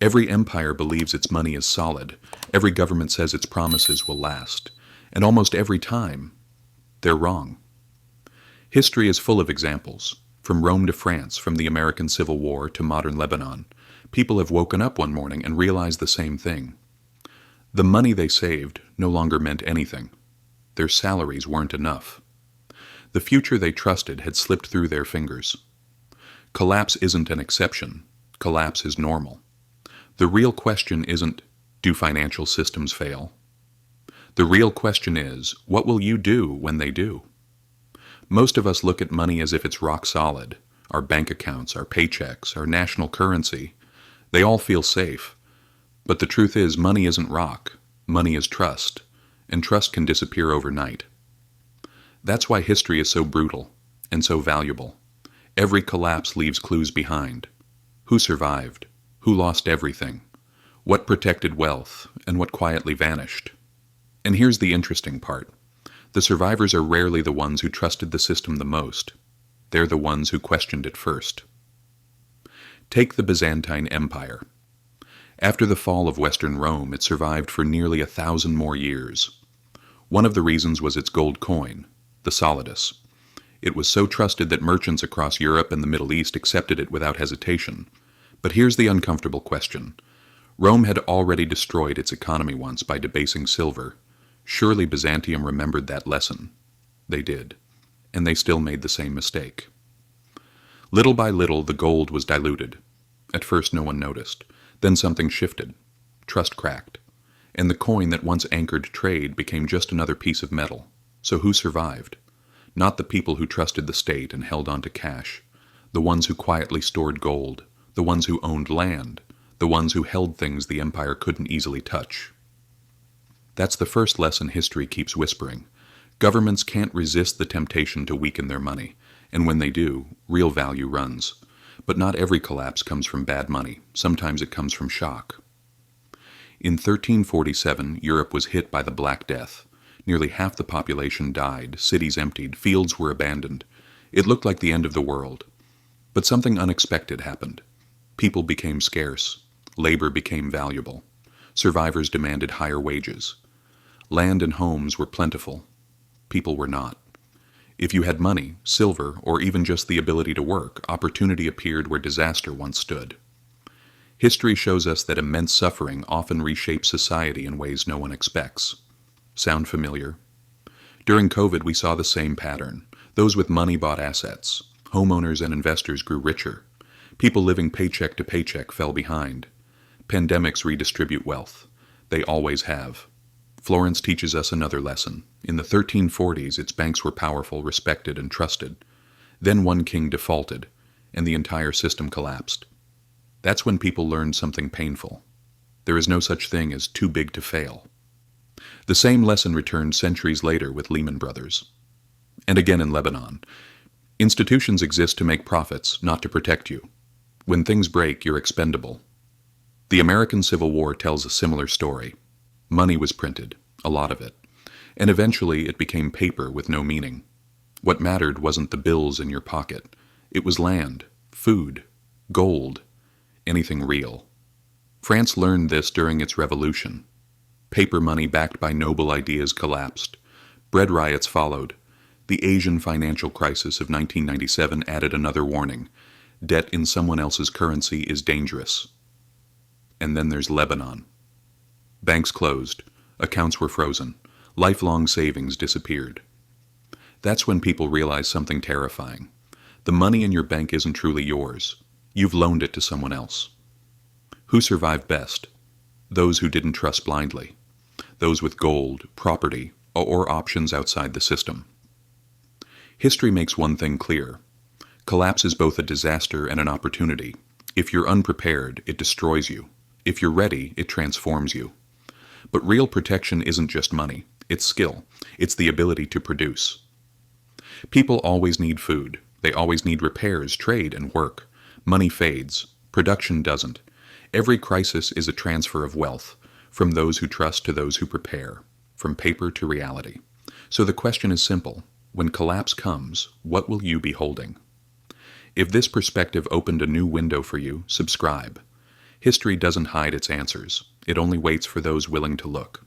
Every empire believes its money is solid. Every government says its promises will last. And almost every time, they're wrong. History is full of examples. From Rome to France, from the American Civil War to modern Lebanon, people have woken up one morning and realized the same thing. The money they saved no longer meant anything. Their salaries weren't enough. The future they trusted had slipped through their fingers. Collapse isn't an exception. Collapse is normal. The real question isn't, do financial systems fail? The real question is, what will you do when they do? Most of us look at money as if it's rock solid. Our bank accounts, our paychecks, our national currency, they all feel safe. But the truth is, money isn't rock. Money is trust, and trust can disappear overnight. That's why history is so brutal and so valuable. Every collapse leaves clues behind. Who survived? Who lost everything? What protected wealth, and what quietly vanished? And here's the interesting part. The survivors are rarely the ones who trusted the system the most. They're the ones who questioned it first. Take the Byzantine Empire. After the fall of Western Rome, it survived for nearly 1,000 more years. One of the reasons was its gold coin, the solidus. It was so trusted that merchants across Europe and the Middle East accepted it without hesitation. But here's the uncomfortable question. Rome had already destroyed its economy once by debasing silver. Surely Byzantium remembered that lesson. They did. And they still made the same mistake. Little by little, the gold was diluted. At first no one noticed. Then something shifted. Trust cracked. And the coin that once anchored trade became just another piece of metal. So who survived? Not the people who trusted the state and held on to cash. The ones who quietly stored gold. The ones who owned land. The ones who held things the empire couldn't easily touch. That's the first lesson history keeps whispering. Governments can't resist the temptation to weaken their money, and when they do, real value runs. But not every collapse comes from bad money. Sometimes it comes from shock. In 1347, Europe was hit by the Black Death. Nearly half the population died, cities emptied, fields were abandoned. It looked like the end of the world. But something unexpected happened. People became scarce. Labor became valuable. Survivors demanded higher wages. Land and homes were plentiful. People were not. If you had money, silver, or even just the ability to work, opportunity appeared where disaster once stood. History shows us that immense suffering often reshapes society in ways no one expects. Sound familiar? During COVID, we saw the same pattern. Those with money bought assets. Homeowners and investors grew richer. People living paycheck to paycheck fell behind. Pandemics redistribute wealth. They always have. Florence teaches us another lesson. In the 1340s, its banks were powerful, respected, and trusted. Then one king defaulted, and the entire system collapsed. That's when people learned something painful. There is no such thing as too big to fail. The same lesson returned centuries later with Lehman Brothers. And again in Lebanon. Institutions exist to make profits, not to protect you. When things break, you're expendable. The American Civil War tells a similar story. Money was printed, a lot of it, and eventually it became paper with no meaning. What mattered wasn't the bills in your pocket. It was land, food, gold, anything real. France learned this during its revolution. Paper money backed by noble ideas collapsed. Bread riots followed. The Asian financial crisis of 1997 added another warning. Debt in someone else's currency is dangerous. And then there's Lebanon. Banks closed. Accounts were frozen. Lifelong savings disappeared. That's when people realize something terrifying. The money in your bank isn't truly yours. You've loaned it to someone else. Who survived best? Those who didn't trust blindly. Those with gold, property, or options outside the system. History makes one thing clear. Collapse is both a disaster and an opportunity. If you're unprepared, it destroys you. If you're ready, it transforms you. But real protection isn't just money. It's skill. It's the ability to produce. People always need food. They always need repairs, trade, and work. Money fades. Production doesn't. Every crisis is a transfer of wealth, from those who trust to those who prepare, from paper to reality. So the question is simple. When collapse comes, what will you be holding? If this perspective opened a new window for you, subscribe. History doesn't hide its answers. It only waits for those willing to look.